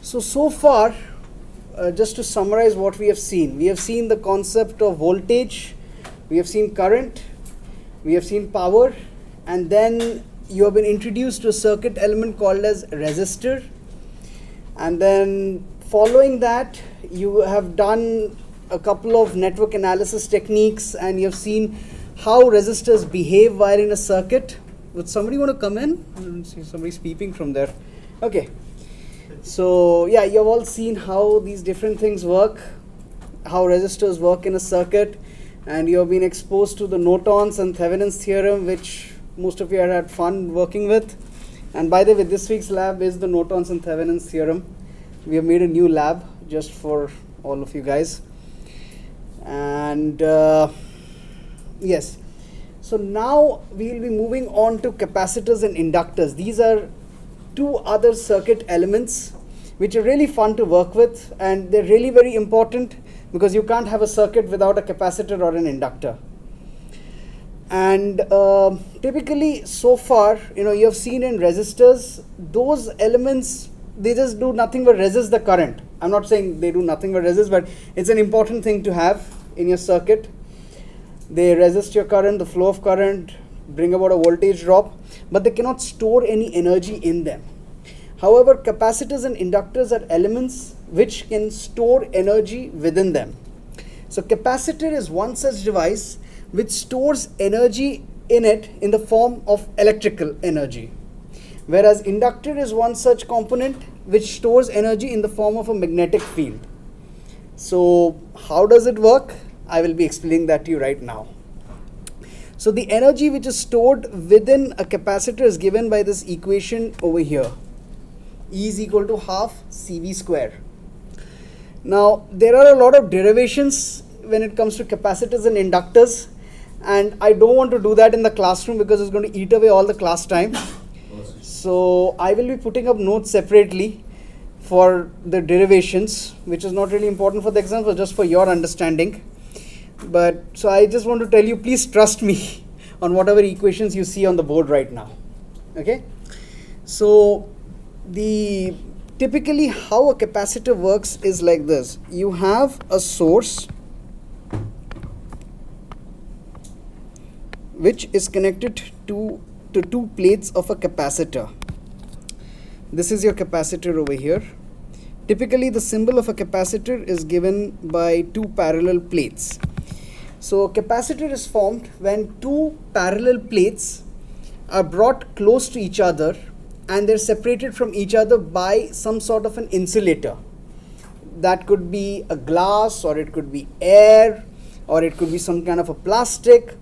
So far, just to summarize what we have seen the concept of voltage, we have seen current, we have seen power, and then you have been introduced to a circuit element called as resistor. And then following that, you have done a couple of network analysis techniques, and you have seen how resistors behave while in a circuit. Would somebody want to come in? I don't see somebody's peeping from there. Okay. So yeah, you have all seen how these different things work, how resistors work in a circuit, and you have been exposed to the Norton's and Thevenin's theorem, which most of you have had fun working with. And by the way, this week's lab is the Norton's and Thevenin's theorem. We have made a new lab just for all of you guys. And yes, so now we will be moving on to capacitors and inductors. These are two other circuit elements which are really fun to work with, and they're really very important because you can't have a circuit without a capacitor or an inductor. And typically so far, you have seen in resistors, those elements, they just do nothing but resist the current. I'm not saying they do nothing but resist, but it's an important thing to have in your circuit. They resist your current, the flow of current, bring about a voltage drop, but they cannot store any energy in them. However, capacitors and inductors are elements which can store energy within them. So capacitor is one such device which stores energy in it in the form of electrical energy, whereas inductor is one such component which stores energy in the form of a magnetic field. So how does it work? I will be explaining that to you right now. So the energy which is stored within a capacitor is given by this equation over here. E is equal to half CV square. Now there are a lot of derivations when it comes to capacitors and inductors, and I don't want to do that in the classroom because it's going to eat away all the class time. So I will be putting up notes separately for the derivations, which is not really important for the exam, but just for your understanding. But so I just want to tell you, please trust me on whatever equations you see on the board right now. Okay? So typically how a capacitor works is like this. You have a source which is connected to two plates of a capacitor. This is your capacitor over here. Typically the symbol of a capacitor is given by two parallel plates. So a capacitor is formed when two parallel plates are brought close to each other and they're separated from each other by some sort of an insulator. That could be a glass, or it could be air, or it could be some kind of a plastic.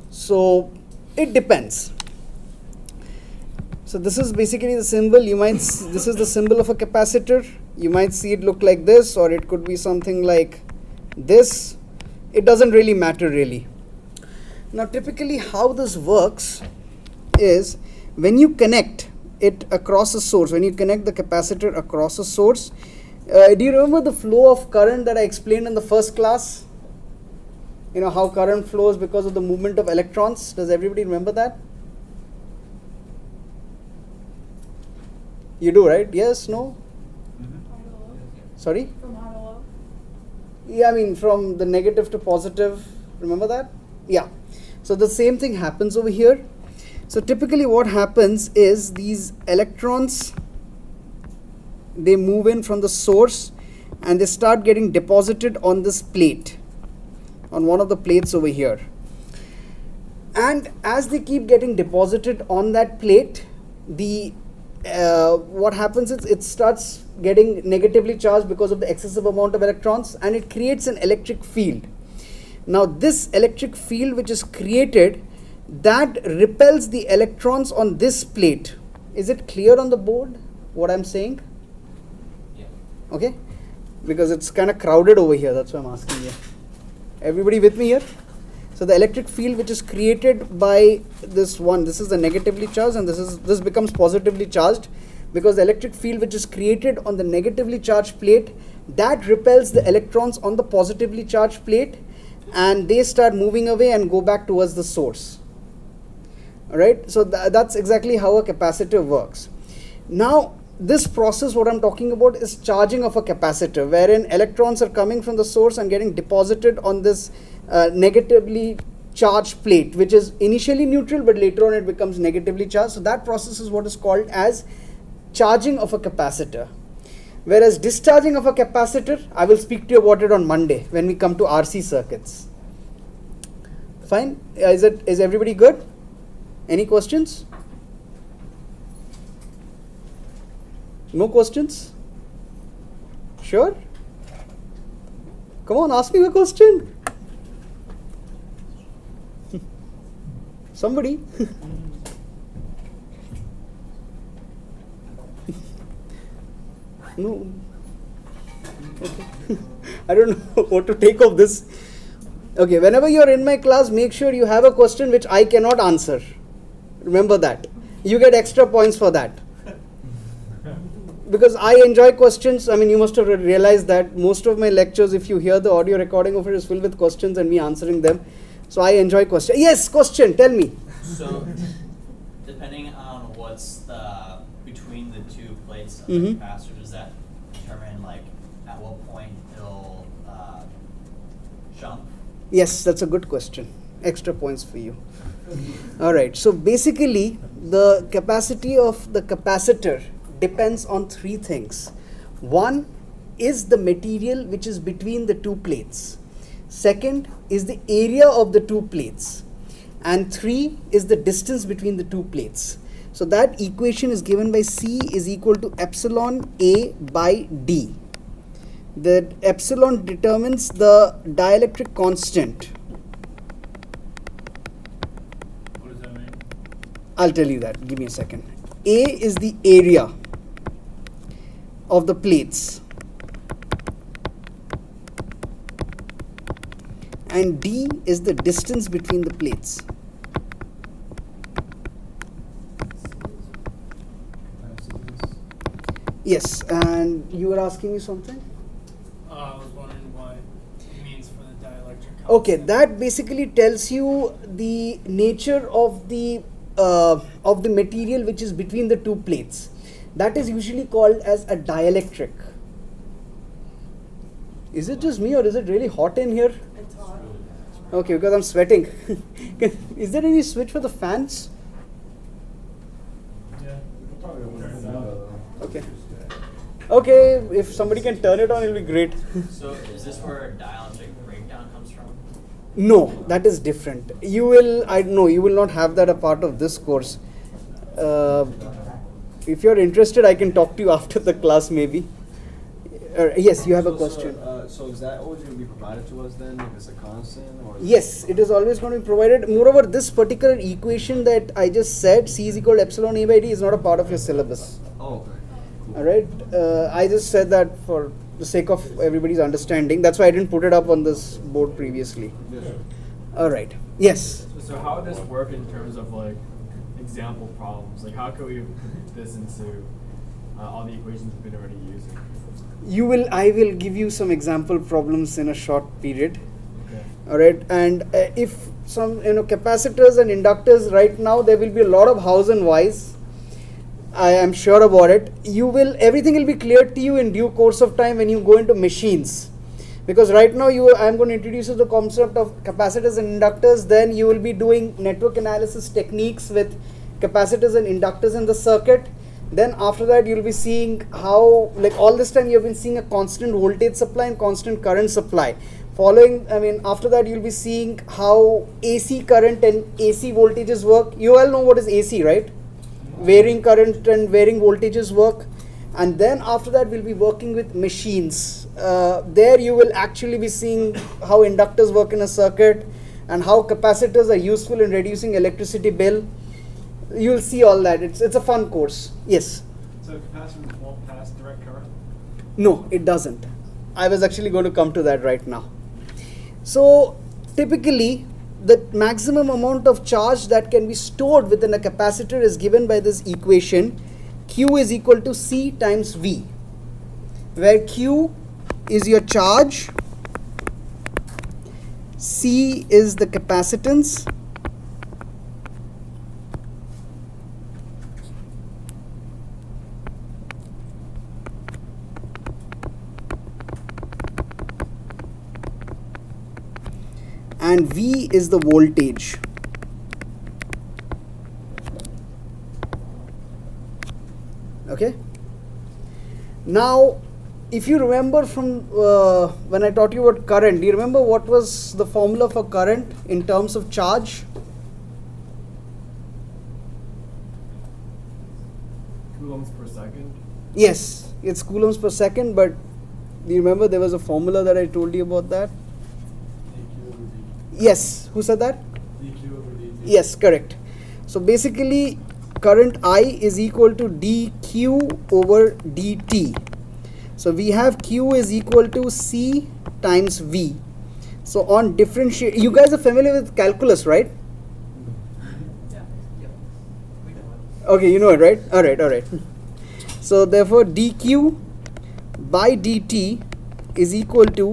So it depends. So this is basically the symbol. This is the symbol of a capacitor. You might see it look like this, or it could be something like this. It doesn't really matter really. Now typically how this works is when you connect it across a source, when you connect the capacitor across a source, do you remember the flow of current that I explained in the first class? How current flows because of the movement of electrons. Does everybody remember that? You do, right? Yes, no? Sorry? From high to low? Yeah, I mean from the negative to positive. Remember that? Yeah. So the same thing happens over here. So typically what happens is these electrons, they move in from the source and they start getting deposited on this plate, on one of the plates over here. And as they keep getting deposited on that plate, what happens is it starts getting negatively charged because of the excessive amount of electrons, and it creates an electric field. Now this electric field which is created, that repels the electrons on this plate. Is it clear on the board what I'm saying? Yeah. Okay, because it's kind of crowded over here, that's why I'm asking you. Everybody with me here? So the electric field which is created by this one, this is the negatively charged, and this becomes positively charged, because the electric field which is created on the negatively charged plate, that repels the electrons on the positively charged plate, and they start moving away and go back towards the source. Alright, so that's exactly how a capacitor works. Now, this process, what I'm talking about, is charging of a capacitor, wherein electrons are coming from the source and getting deposited on this negatively charged plate, which is initially neutral, but later on it becomes negatively charged. So that process is what is called as charging of a capacitor. Whereas discharging of a capacitor, I will speak to you about it on Monday when we come to RC circuits. Fine? Is everybody good? Any questions? No questions? Sure? Come on, ask me a question. Somebody. No. Okay. I don't know what to take of this. Okay, whenever you are in my class, make sure you have a question which I cannot answer. Remember that. You get extra points for that. Because I enjoy questions. I mean, you must have realized that most of my lectures, if you hear the audio recording of it, is filled with questions and me answering them. So I enjoy questions. Yes, question, tell me. So, depending on what's between the two plates of the capacitor, does that determine like at what point it'll jump? Yes, that's a good question. Extra points for you. Alright, so basically the capacity of the capacitor depends on three things. One is the material which is between the two plates. Second is the area of the two plates. And three is the distance between the two plates. So that equation is given by C is equal to epsilon A by D. The epsilon determines the dielectric constant. What does that mean? I'll tell you that. Give me a second. A is the area of the plates. And D is the distance between the plates. Yes, and you were asking me something? I was wondering what it means for the dielectric constant. Okay, that basically tells you the nature of the material which is between the two plates. That is usually called as a dielectric. Is it just me or is it really hot in here? It's hot. Okay, because I'm sweating. Is there any switch for the fans? Yeah. Okay. Okay, if somebody can turn it on, it'll be great. So, is this where dielectric breakdown comes from? No, that is different. You will not have that a part of this course. If you're interested, I can talk to you after the class maybe. Yes, you have a question. So is that always going to be provided to us then, if it's a constant? Or Yes, it is always going to be provided. Moreover, this particular equation that I just said, C is equal to epsilon A by D, is not a part of your syllabus. Oh, okay. Cool. Alright, I just said that for the sake of everybody's understanding. That's why I didn't put it up on this board previously. Yes, sir. Alright, yes. So how would this work in terms of like example problems? Like how can we put this into all the equations we've been already using? I will give you some example problems in a short period. Okay. Alright, and if some capacitors and inductors right now, there will be a lot of hows and whys. I am sure about it. Everything will be clear to you in due course of time when you go into machines. Because right now I am going to introduce you the concept of capacitors and inductors. Then you will be doing network analysis techniques with capacitors and inductors in the circuit. Then after that you will be seeing how, like all this time you have been seeing a constant voltage supply and constant current supply. After that you will be seeing how AC current and AC voltages work. You all know what is AC, right? Varying current and varying voltages work. And then after that we'll be working with machines. There you will actually be seeing how inductors work in a circuit and how capacitors are useful in reducing electricity bill. You'll see all that. It's a fun course. Yes? So capacitors won't pass direct current? No, it doesn't. I was actually going to come to that right now. So typically the maximum amount of charge that can be stored within a capacitor is given by this equation. Q is equal to C times V, where Q is your charge, C is the capacitance, and V is the voltage. Okay. Now, if you remember from when I taught you about current, do you remember what was the formula for current in terms of charge? Coulombs per second. Yes, it's coulombs per second, but do you remember there was a formula that I told you about that? dq over dt. Yes, who said that? dq over dt. Yes, correct. So basically, current I is equal to dq over dt. So we have Q is equal to C times V. So on differentiate, you guys are familiar with calculus, right? Yeah, yep. We know it. Okay, you know it, right? All right, all right. So therefore, dq by dt is equal to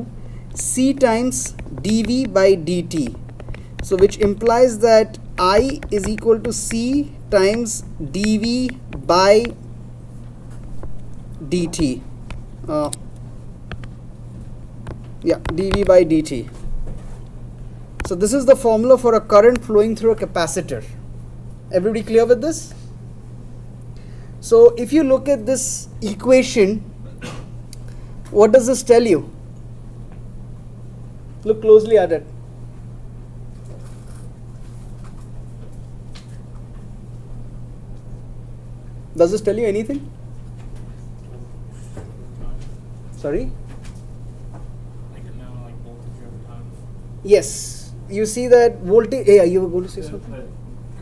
C times dV by dt. So which implies that I is equal to C times dV by dt. DV by dt. So this is the formula for a current flowing through a capacitor. Everybody clear with this? So if you look at this equation, what does this tell you? Look closely at it. Does this tell you anything? Sorry? Like a known like voltage over time. Yes. You see that voltage. Yeah, you were going to say something? That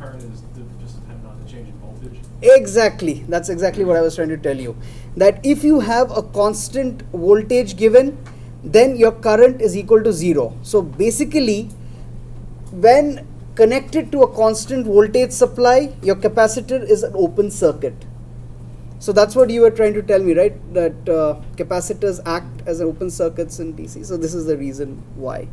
current is just dependent on the change in voltage. Exactly. That's exactly what I was trying to tell you. That if you have a constant voltage given, then your current is equal to 0. So basically, when connected to a constant voltage supply, your capacitor is an open circuit. So that's what you were trying to tell me, right? That capacitors act as open circuits in DC. So this is the reason why.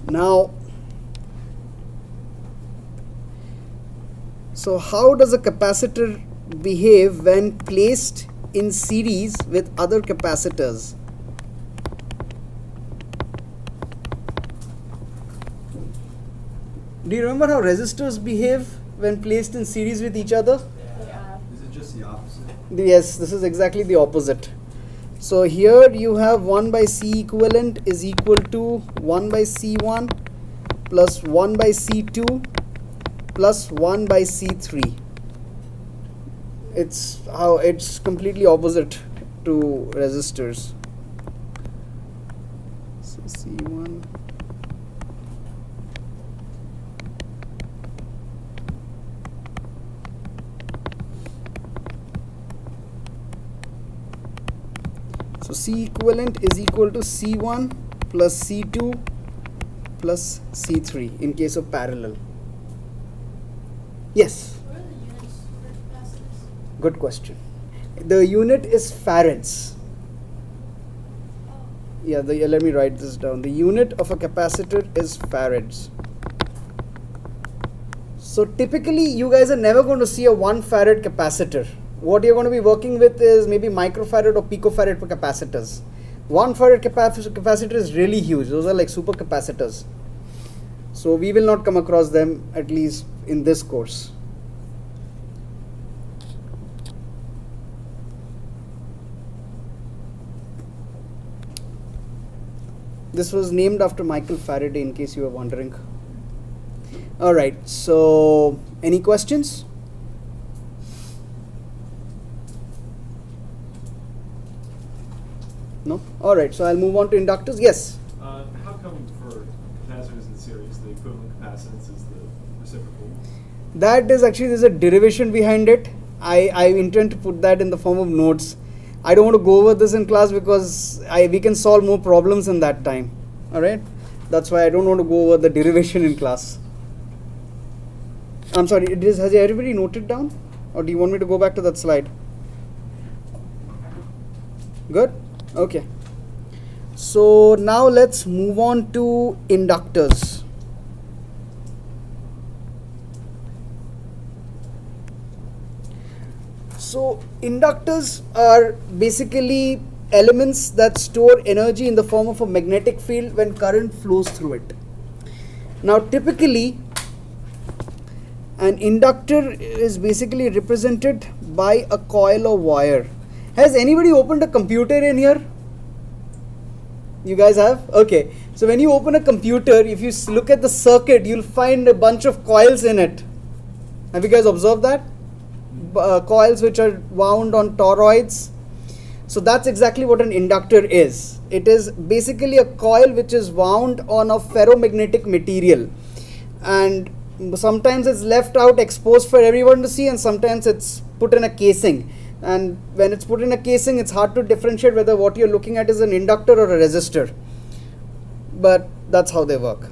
Now, so how does a capacitor behave when placed in series with other capacitors? Do you remember how resistors behave when placed in series with each other? Is it just the opposite? Yes, this is exactly the opposite. So here you have 1 by C equivalent is equal to 1 by C1 plus 1 by C2 plus 1 by C3. It's completely opposite to resistors. So C1. So C equivalent is equal to C1 plus C2 plus C3 in case of parallel. Yes? What are the units for capacitors? Good question. The unit is farads. Oh, Yeah, let me write this down. The unit of a capacitor is farads. So typically you guys are never going to see a 1 farad capacitor. What you're going to be working with is maybe microfarad or picofarad for capacitors. 1 farad capacitor is really huge. Those are like super capacitors. So we will not come across them, at least in this course. This was named after Michael Faraday, in case you were wondering. All right, so any questions? No? All right, so I'll move on to inductors. Yes? How come for capacitors in series, the equivalent capacitance is the reciprocal? That is actually, there's a derivation behind it. I intend to put that in the form of notes. I don't want to go over this in class because we can solve more problems in that time. All right? That's why I don't want to go over the derivation in class. I'm sorry, has everybody noted down? Or do you want me to go back to that slide? Good? Okay. So now let's move on to inductors. So inductors are basically elements that store energy in the form of a magnetic field when current flows through it. Now typically an inductor is basically represented by a coil or wire. Has anybody opened a computer in here? You guys have? Okay. So when you open a computer, if you look at the circuit, you'll find a bunch of coils in it. Have you guys observed that? Coils which are wound on toroids. So that's exactly what an inductor is. It is basically a coil which is wound on a ferromagnetic material, and sometimes it's left out exposed for everyone to see, and sometimes it's put in a casing. And when it's put in a casing, it's hard to differentiate whether what you're looking at is an inductor or a resistor. But that's how they work.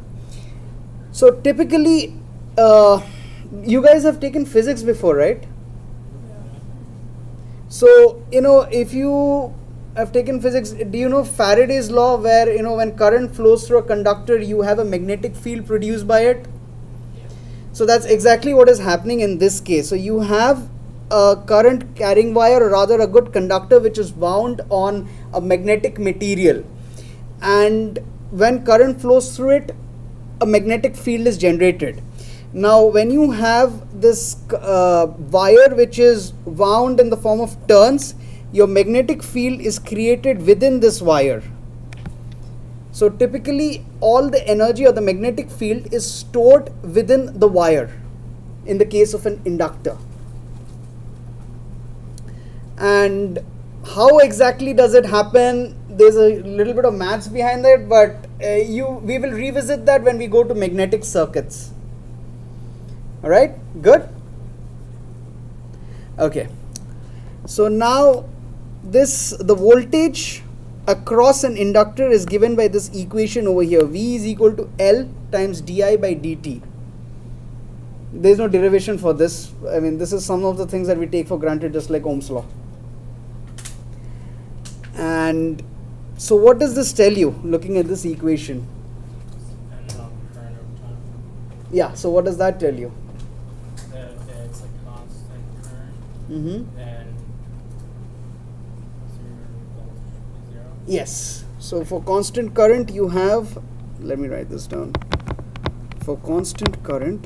So typically, you guys have taken physics before, right? So, if you have taken physics, do you know Faraday's law, where, when current flows through a conductor, you have a magnetic field produced by it? So that's exactly what is happening in this case. So you have a current carrying wire, or rather a good conductor, which is wound on a magnetic material. And when current flows through it, a magnetic field is generated. Now, when you have this wire which is wound in the form of turns, your magnetic field is created within this wire. So typically, all the energy or the magnetic field is stored within the wire in the case of an inductor. And how exactly does it happen? There's a little bit of maths behind that, but we will revisit that when we go to magnetic circuits. All right, good. Okay, so now the voltage across an inductor is given by this equation over here. V is equal to L times di by dt. There is no derivation for this. I mean, this is some of the things that we take for granted, just like Ohm's law. And so what does this tell you, looking at this equation? Depending on current over time. Yeah, so what does that tell you? That it's a constant current, Mm-hmm. then zero. Yes. So for constant current, you have, let me write this down. For constant current,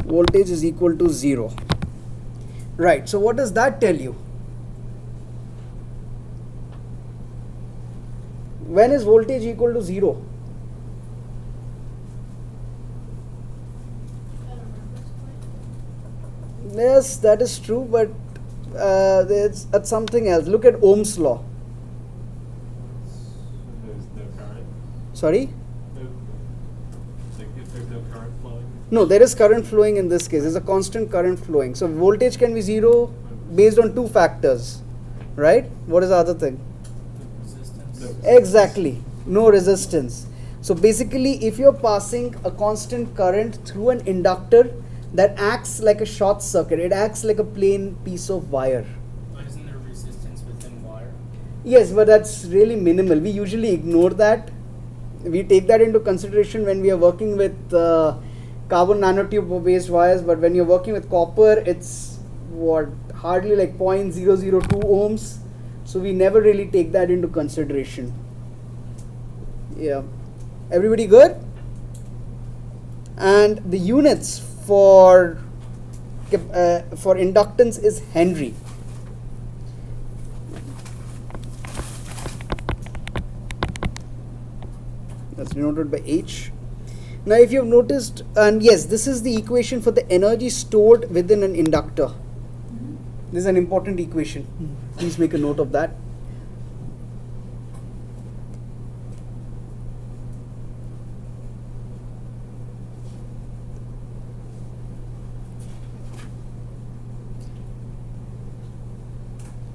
voltage is equal to 0. Right. So what does that tell you? When is voltage equal to 0? I don't remember this point. Yes, that is true, but it's at something else. Look at Ohm's law. There's no current. Sorry? Like if there's no current flowing. No, there is current flowing in this case. There's a constant current flowing. So voltage can be 0 based on two factors, right? What is the other thing? Resistance. No. Exactly, no resistance. So basically, if you're passing a constant current through an inductor, that acts like a short circuit. It acts like a plain piece of wire. But isn't there resistance within wire? Yes, but that's really minimal. We usually ignore that. We take that into consideration when we are working with carbon nanotube based wires, but when you're working with copper, it's hardly like 0.002 ohms. So we never really take that into consideration. Yeah. Everybody good? And the units for inductance is Henry. That's denoted by H. Now if you have noticed, and yes, this is the equation for the energy stored within an inductor. This is an important equation. Please make a note of that.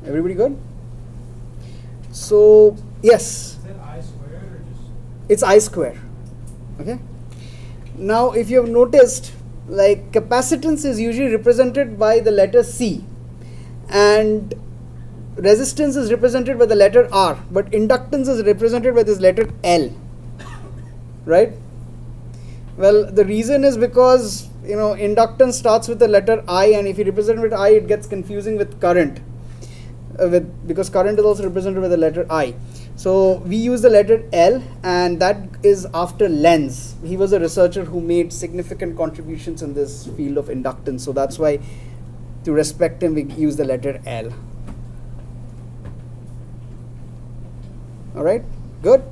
Everybody good? So, yes. Is that I squared or just? It's I square. Okay. Now, if you have noticed, like capacitance is usually represented by the letter C, and resistance is represented by the letter R, but inductance is represented by this letter L. Right? Well, the reason is because, inductance starts with the letter I, and if you represent it with I, it gets confusing with current. Because current is also represented with the letter I. So we use the letter L, and that is after Lenz. He was a researcher who made significant contributions in this field of inductance. So that's why, to respect him, we use the letter L. All right, good?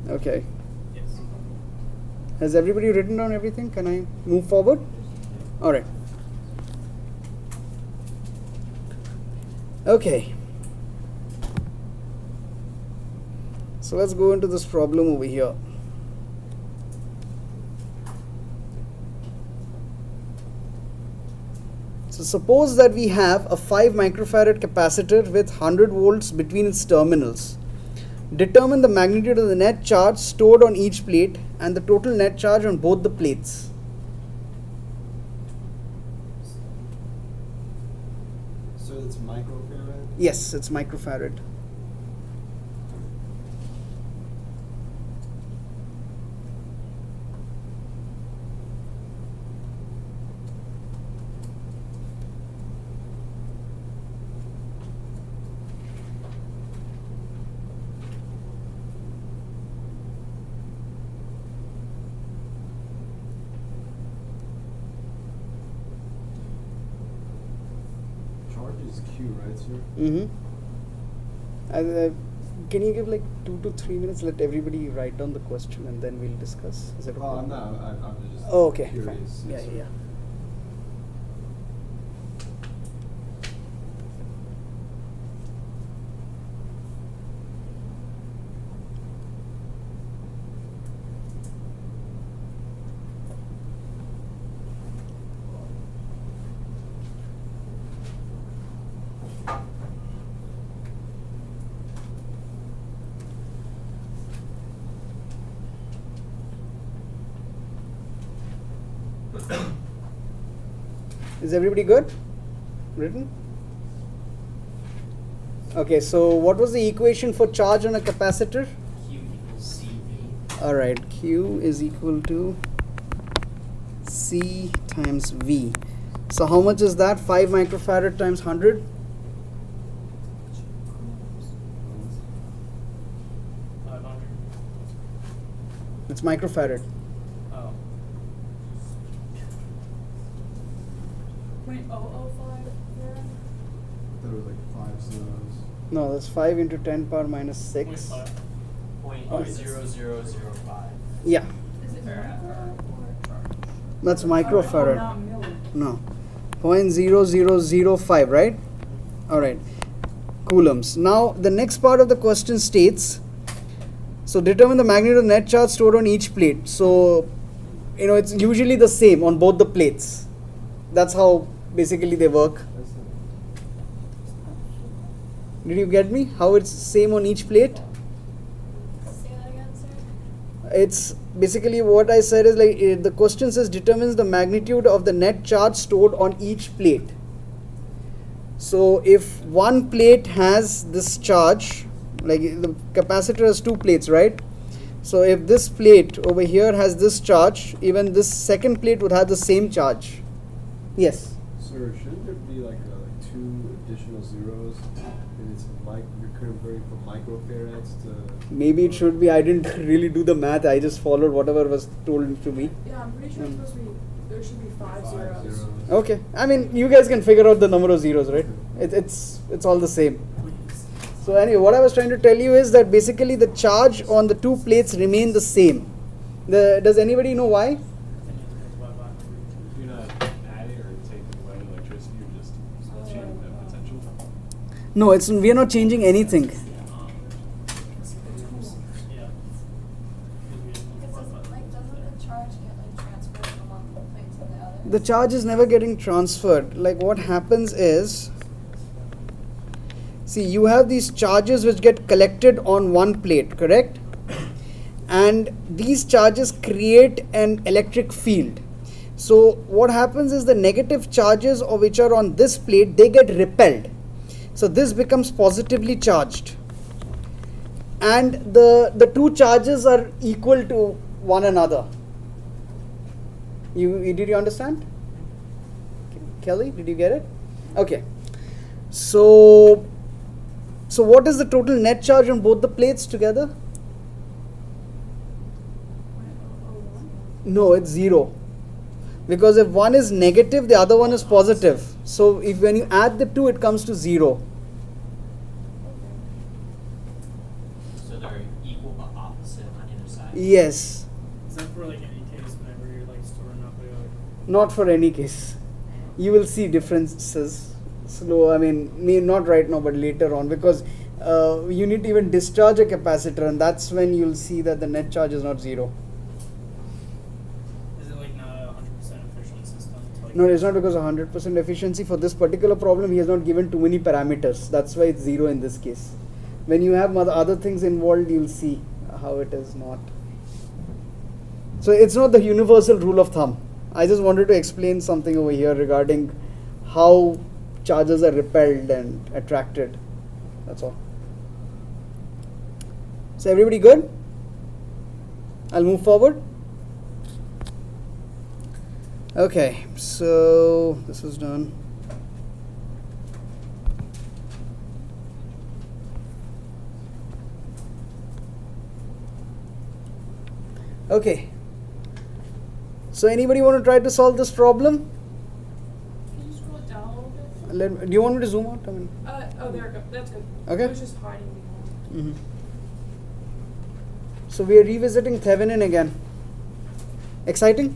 Okay. Yes. Has everybody written down everything? Can I move forward? All right. Okay. So let's go into this problem over here. So suppose that we have a 5 microfarad capacitor with 100 volts between its terminals. Determine the magnitude of the net charge stored on each plate and the total net charge on both the plates. So it's microfarad? Yes, it's microfarad. Charge is Q, right, sir? Mm-hmm. Can you give like 2 to 3 minutes? Let everybody write down the question and then we'll discuss. Is that okay? Oh, no, I'm just Oh, okay. curious. Fine. Yeah, Yes, yeah, sir. yeah. Is everybody good? Written? Okay, so what was the equation for charge on a capacitor? Q equals CV. Alright, Q is equal to C times V. So how much is that? 5 microfarad times 100? It's microfarad. Oh. 0.005 there. I thought it was like 5 zeros. No, that's 5 into 10 power minus 6. 0.5. Point Oh, zero zero zero five. Yeah, Is it Farad. micro or? that's Oh, microfarad. not milli. No. 0.0005, right? Alright. Coulombs. Now, the next part of the question states, so determine the magnitude of net charge stored on each plate. So, it's usually the same on both the plates. That's how basically they work. That's Did you get me? How it's same on each plate? Say that again, sir. It's basically what I said is like the question says determines the magnitude of the net charge stored on each plate. So if one plate has this charge, like the capacitor has 2 plates, right? So if this plate over here has this charge, even this second plate would have the same charge. Yes. Sir, shouldn't there be like 2 additional zeros? And it's you're converting from microfarads to. Maybe it should be. I didn't really do the math. I just followed whatever was told to me. Yeah, I'm pretty sure it's supposed to be, there should be 5 zeros. Okay. I mean, you guys can figure out the number of zeros, right? It's all the same. So anyway, what I was trying to tell you is that basically the charge on the 2 plates remain the same. Does anybody know why? You're not adding or taking away electricity, you're just changing the potential. No, we are not changing anything. Yeah. Doesn't the charge get transferred from one plate to the other? The charge is never getting transferred. Like what happens is, see, you have these charges which get collected on one plate, correct? And these charges create an electric field. So what happens is the negative charges of which are on this plate, they get repelled. So this becomes positively charged. and the two charges are equal to one another. Did you understand? Kelly, did you get it? Okay. So what is the total net charge on both the plates together? No, it's 0. Because if one is negative, the other one is positive. So if when you add the two, it comes to 0. So they're equal but opposite on either side. Yes. Is that for like any case whenever you're like storing up like Not for any case. You will see differences. I mean, not right now, but later on, because you need to even discharge a capacitor, and that's when you'll see that the net charge is not 0. is it like not a 100% efficient system? To, like, No, it's not because of 100% efficiency. For this particular problem, he has not given too many parameters. That's why it's 0 in this case. When you have other things involved, you'll see how it is not. So it's not the universal rule of thumb. I just wanted to explain something over here regarding how charges are repelled and attracted. That's all. So everybody good? I'll move forward. Okay, so this is done. Okay. So anybody want to try to solve this problem? Can you scroll down a little bit? Do you want me to zoom out? I mean, Oh, there we go. That's good. Okay. It was just hiding behind. So we are revisiting Thevenin again. Exciting?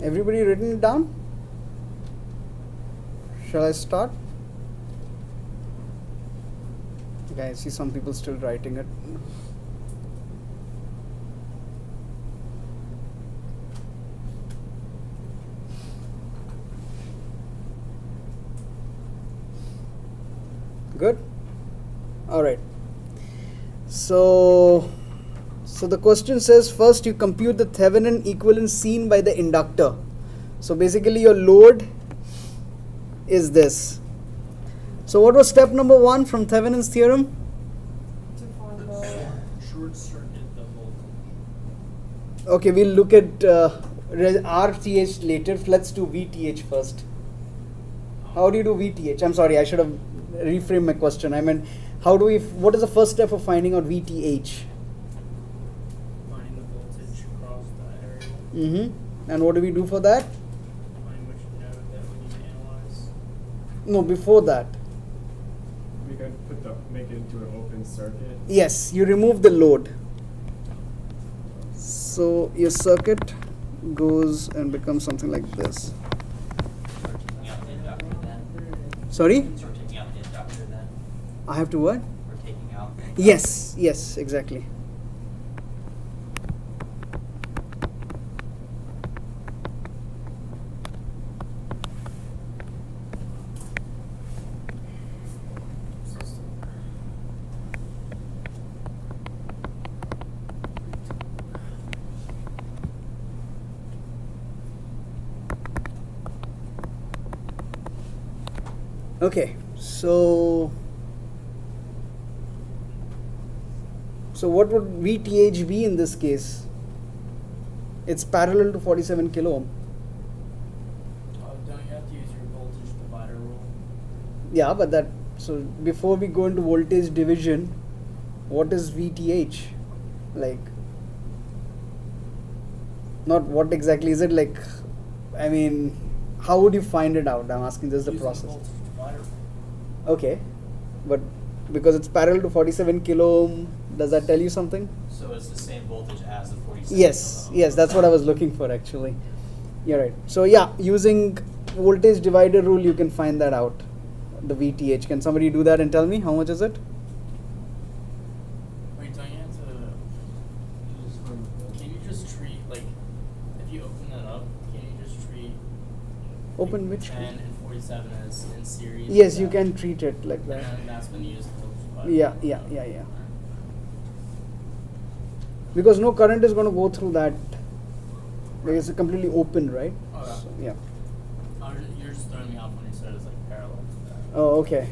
Everybody written it down? Shall I start? Okay, I see some people still writing it. Good? Alright. So the question says, first you compute the Thevenin equivalent seen by the inductor. So basically your load is this. So what was step number 1 from Thevenin's theorem? To find the short circuit the voltage. Okay, we'll look at RTH later. Let's do VTH first. How do you do VTH? I'm sorry, I should have reframed my question. I meant, what is the first step of finding out VTH? Finding the voltage across that area. And what do we do for that? Find which node that we need to analyze. No, before that. We could make it into an open circuit. Yes, you remove the load. So your circuit goes and becomes something like this. So we're taking out the inductor then. Sorry? So we're taking out the inductor then. I have to what? We're taking out. Yes, exactly. Okay, so So what would VTH be in this case? It's parallel to 47 kilo ohm. Don't you have to use your voltage divider rule? Yeah, but that, so before we go into voltage division, what is VTH? Like, not what exactly is it, like, I mean, how would you find it out? I'm asking just the Using process. voltage divider rule. Okay, but because it's parallel to 47 kilo ohm, does that tell you something? So it's the same voltage as the 47 Yes, kilo ohm. yes, that's what I was looking for actually. You're right. So yeah, using voltage divider rule, you can find that out. The VTH. Can somebody do that and tell me how much is it? Wait, don't you have to? Can you just treat like if you open that up? Can you just treat Open which? 10 and 47 as in series? Yes, you that- can treat it like And that. then that's when you use the voltage divider. Yeah. Because no current is going to go through that. Like it's completely open, right? Okay. So, yeah. You're just throwing me off when you said it's like parallel to that. Oh, okay.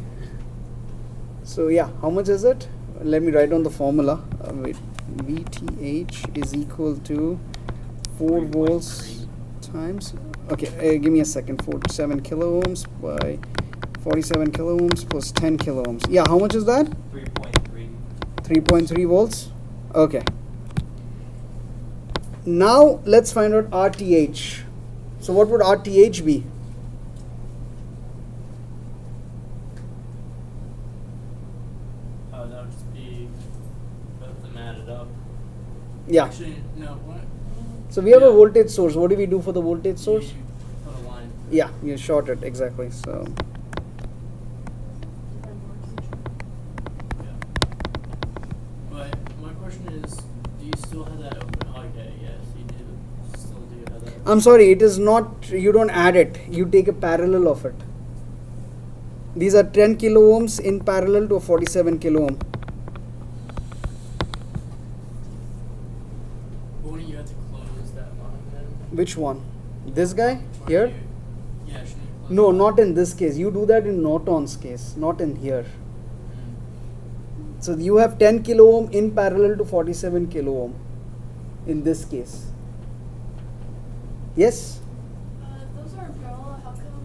So yeah, how much is it? Let me write down the formula. Wait, VTH is equal to 4 volts times. Okay, give me a second. 47 kilo ohms by 47 kilo ohms plus 10 kilo ohms. Yeah, how much is that? 3.3. 3.3 volts. Okay. Now let's find out RTH. So what would RTH be? That would just be both of them added up. Yeah. Actually, no. What? So we have a Yeah. voltage source. What do we do for the voltage source? You put a line. Yeah, you short it exactly. So Yeah. But my question is, do you still have that open? Oh, okay, yes, you do. Still do have that. I'm sorry, it is not, you don't add it, you take a parallel of it. These are 10 kilo ohms in parallel to a 47 kilo ohm. But wouldn't you have to close that line then? Which one? This guy Or here? you- Yeah, shouldn't you close No, that? not in this case. You do that in Norton's case, not in here. Mm. So you have 10 kilo ohm in parallel to 47 kilo ohm in this case. Yes? If those are in parallel, how come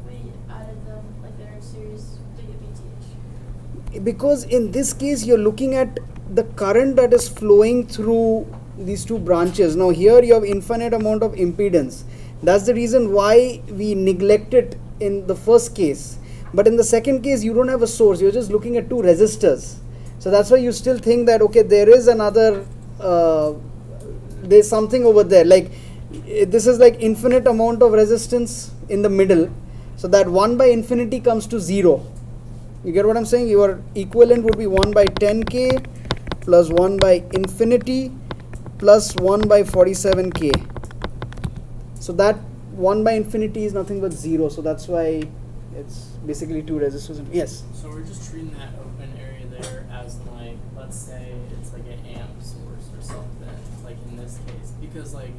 we added them like they're in series to get VTH? Because in this case you're looking at the current that is flowing through these two branches. Now here you have infinite amount of impedance. That's the reason why we neglect it in the first case. But in the second case you don't have a source, you're just looking at two resistors. So that's why you still think that okay, there is another there's something over there, like this is like infinite amount of resistance in the middle, so that 1 by infinity comes to 0. You get what I'm saying? Your equivalent would be 1 by 10k plus 1 by infinity plus 1 by 47k. So that 1 by infinity is nothing but 0, so that's why it's basically two resistors. Yes? So we're just treating that open area there as like, let's say it's like an amp source or something, like in this case, because like,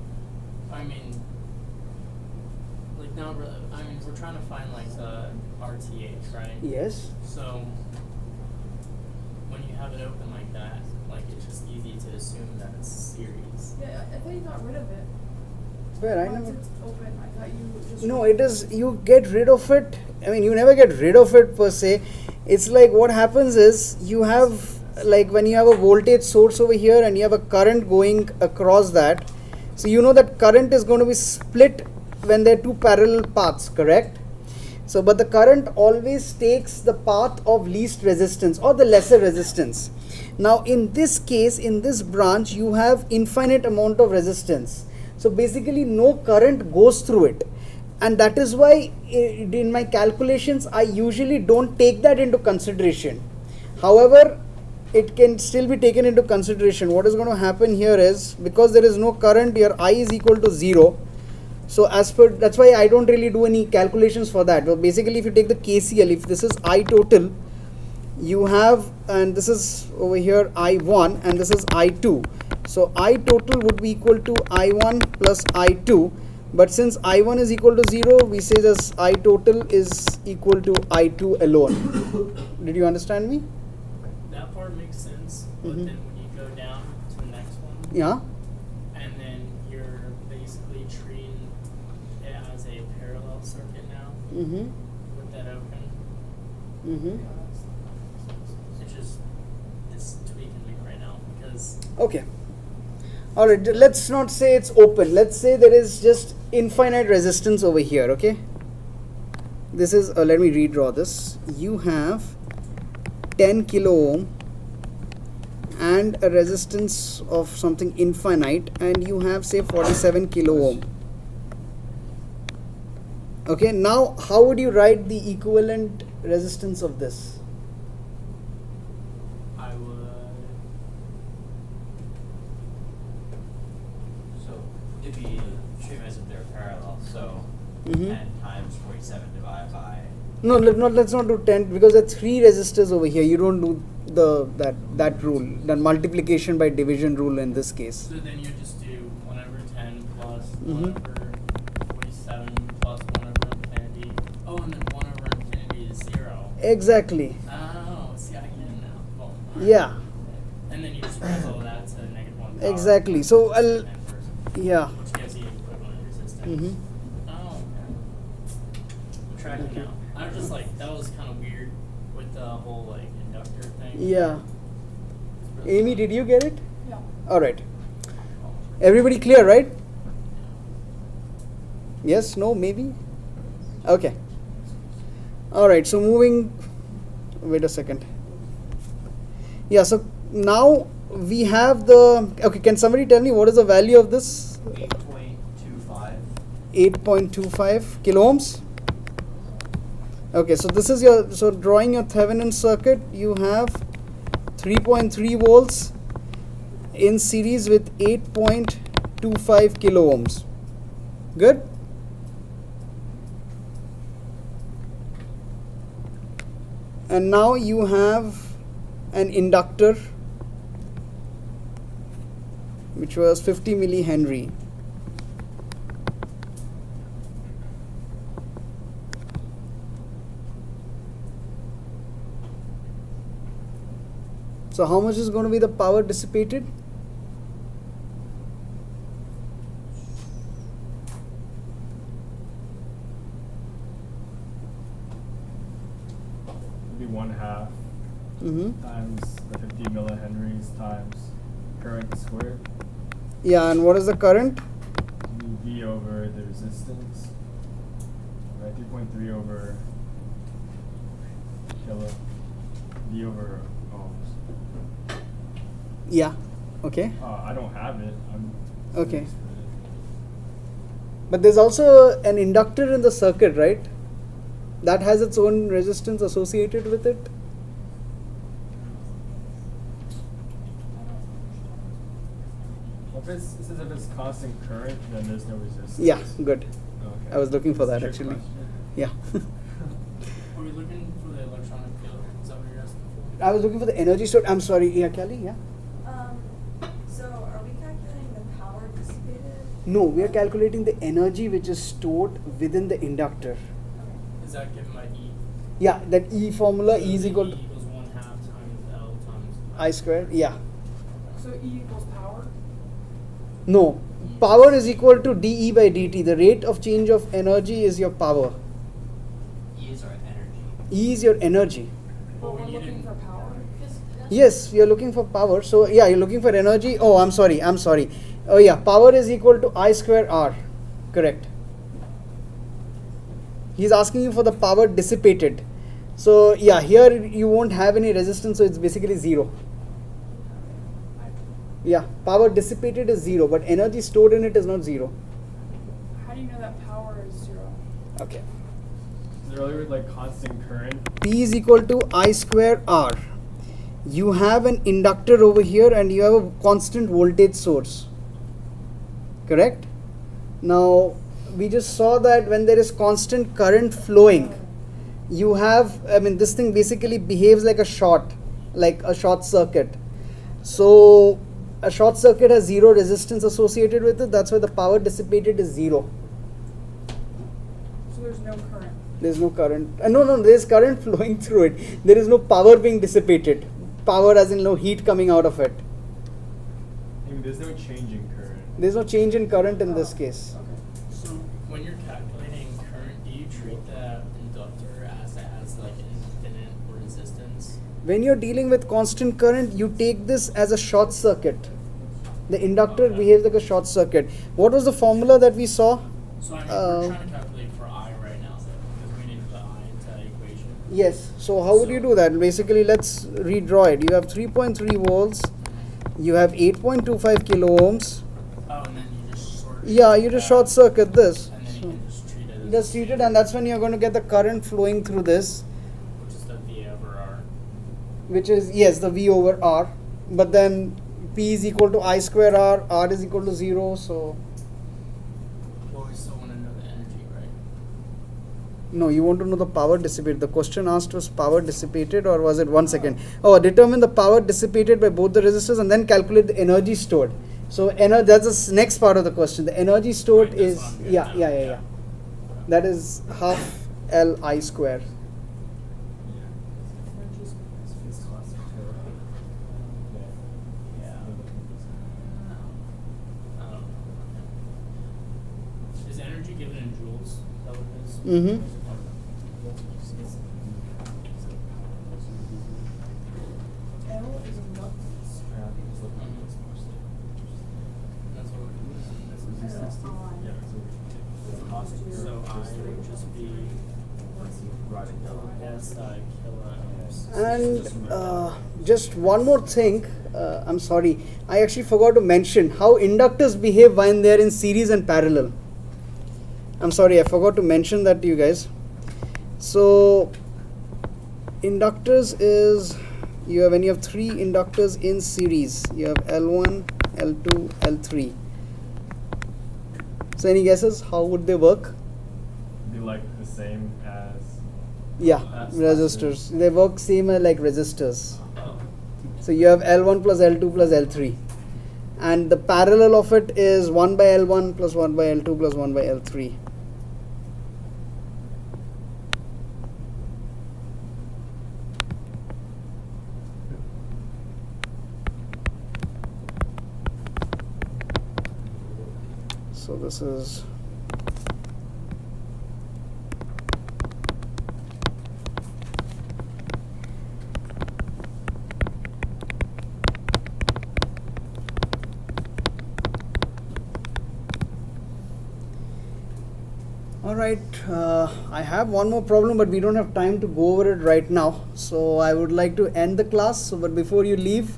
I mean, like not really, I mean, we're trying to find like the RTH, right? Yes. So when you have it open like that, like it's just easy to assume that it's series. Yeah, I thought you got rid of it. Where I Once never. it's open, I thought you just. No, it is, you get rid of it. I mean, you never get rid of it per se. It's like what happens is you have, like when you have a voltage source over here and you have a current going across that. So you know that current is going to be split when there are two parallel paths, correct? So, but the current always takes the path of least resistance or the lesser resistance. Now, in this case, in this branch, you have infinite amount of resistance. So basically no current goes through it, and that is why in my calculations I usually don't take that into consideration. However, it can still be taken into consideration. What is going to happen here is, because there is no current, your I is equal to 0. So as per, that's why I don't really do any calculations for that. Well, basically if you take the KCL, if this is I total, you have, and this is over here I1 and this is I2. So I total would be equal to I1 plus I2, but since I1 is equal to 0, we say this I total is equal to I2 alone. Did you understand me? That part makes sense, but Mhm. then when you go Yeah. And then you're basically treating it as a parallel circuit now Mm-hmm. with that open. Mm-hmm. It's tweaking me right now because Okay. All right. Let's not say it's open. Let's say there is just infinite resistance over here. Okay. This is. Let me redraw this. You have 10 kilo ohm and a resistance of something infinite, and you have say 47 kilo ohm. Okay. Now, how would you write the equivalent resistance of this? I would. So it'd be treated as if they're parallel. So Mhm. 10 times 47 divided by. No, let's not do 10 because there are 3 resistors over here. You don't do that rule, the multiplication by division rule in this case. So then you just do 1 over 10 plus Mhm. 1 over 47 plus 1 over infinity. Oh, and then 1 over infinity is 0. Exactly. Oh, see, I get it now. Well, Yeah. and then you just raise all that to -1 power. Exactly. So, And yeah. which gives you equivalent resistance. Mhm. Oh, okay. I'm tracking Okay. now. I was just like, that was kind of weird with the whole like inductor thing. Yeah. It's really Amy, fun. did you get it? Yeah. All right. Everybody clear, right? Yes, no, maybe? Okay. All right, so moving, wait a second. Yeah, so now we have the, okay, can somebody tell me what is the value of this? 8.25. 8.25 kilo ohms. Okay, so this is your, so drawing your Thevenin circuit, you have 3.3 volts in series with 8.25 kilo ohms. Good? And now you have an inductor which was 50 millihenry. So how much is going to be the power dissipated? It'd be 1/2 Mm-hmm. times the 50 millihenries times current squared. Yeah, and what is the current? V over the resistance. Right, 3.3 over kilo. V over ohms. Yeah. Okay. I don't have it. I'm Okay. But there's also an inductor in the circuit, right? That has its own resistance associated with it. If it's, it says if it's constant current, then there's no resistance. Yeah, good. Okay. I was looking for It's a that trick actually. question. Yeah. Are we looking for the electronic field? Is that what you're asking for? I was looking for the energy stored. I'm sorry, yeah, Kelly, yeah. So are we calculating the power dissipated? No, we are calculating the energy which is stored within the inductor. Is that given by E? Yeah, that E formula, So E is the equal to E equals 1/2 times L times I squared. Yeah. So E equals power? No, power is equal to dE by dt. The rate of change of energy is your power. E is our energy. E is your energy. But we we're need looking an- for power? Yes, we are looking for power. So yeah, you're looking for energy. Oh, I'm sorry. Oh yeah, power is equal to I square R. Correct. He's asking you for the power dissipated. So yeah, here you won't have any resistance, so it's basically 0. Yeah, power dissipated is 0, but energy stored in it is not 0. How do you know that power is 0? Okay. So earlier with like constant current. P is equal to I square R. You have an inductor over here and you have a constant voltage source. Correct? Now, we just saw that when there is constant current flowing, you have, this thing basically behaves like a short circuit. So, a short circuit has 0 resistance associated with it. That's why the power dissipated is 0. So there's no current. There's no current. No, there's current flowing through it. There is no power being dissipated. Power as in no heat coming out of it. Maybe mean, there's no change in current. There's no change in current in this case. So when you're calculating current, do you treat the inductor as it has like infinite resistance? When you're dealing with constant current, you take this as a short circuit. The inductor Okay. behaves like a short circuit. What was the formula that we saw? So I mean, we're trying to calculate for I right now, because we need to put I into the equation. Yes. So how would you do that? Basically, let's redraw it. You have 3.3 volts. You have 8.25 kilo ohms. Oh, and then you just sort of. Yeah, you just short circuit this. And then you can just treat it as. Just treat it, and that's when you're going to get the current flowing through this, Which is the V over R. which is, yes, the V over R. But then P is equal to I square R, R is equal to 0, so Well, we still want to know the energy, right? no, you want to know the power dissipated. The question asked was power dissipated, or was it 1 second? Oh, determine the power dissipated by both the resistors and then calculate the energy stored. So that's the next part of the question. The energy stored Right, that's is, what I'm getting yeah, at, yeah, yeah, yeah. That is half L I square. Yeah. Um, is energy given in joules? Is that what it is? Mm-hmm. L is inductance. That's what we're doing. So I would just be kiloohms. And just one more thing, I'm sorry, I actually forgot to mention how inductors behave when they're in series and parallel. I'm sorry, I forgot to mention that to you guys. So, inductors is, when you have three inductors in series, you have L1, L2, L3. So, any guesses? How would they work? Be like the same as. Yeah, As resistors. They work same like resistors. Oh. So you have L1 plus L2 plus L3. And the parallel of it is 1 by L1 plus 1 by L2 plus 1 by L3. So this is Alright, I have one more problem, but we don't have time to go over it right now. So I would like to end the class. So, but before you leave,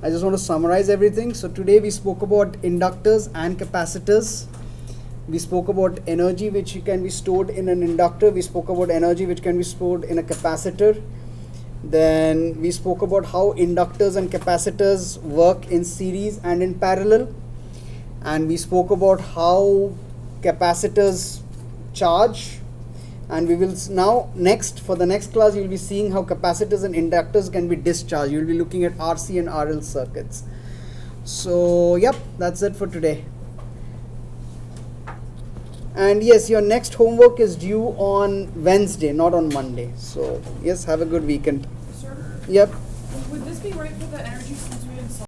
I just want to summarize everything. So today we spoke about inductors and capacitors. We spoke about energy which can be stored in an inductor. We spoke about energy which can be stored in a capacitor. Then we spoke about how inductors and capacitors work in series and in parallel. And we spoke about how capacitors charge, and we will now for the next class you will be seeing how capacitors and inductors can be discharged. You will be looking at RC and RL circuits. So yep, that's it for today. And yes, your next homework is due on Wednesday, not on Monday. So yes, have a good weekend. Sir, Yep. would this be right for the energy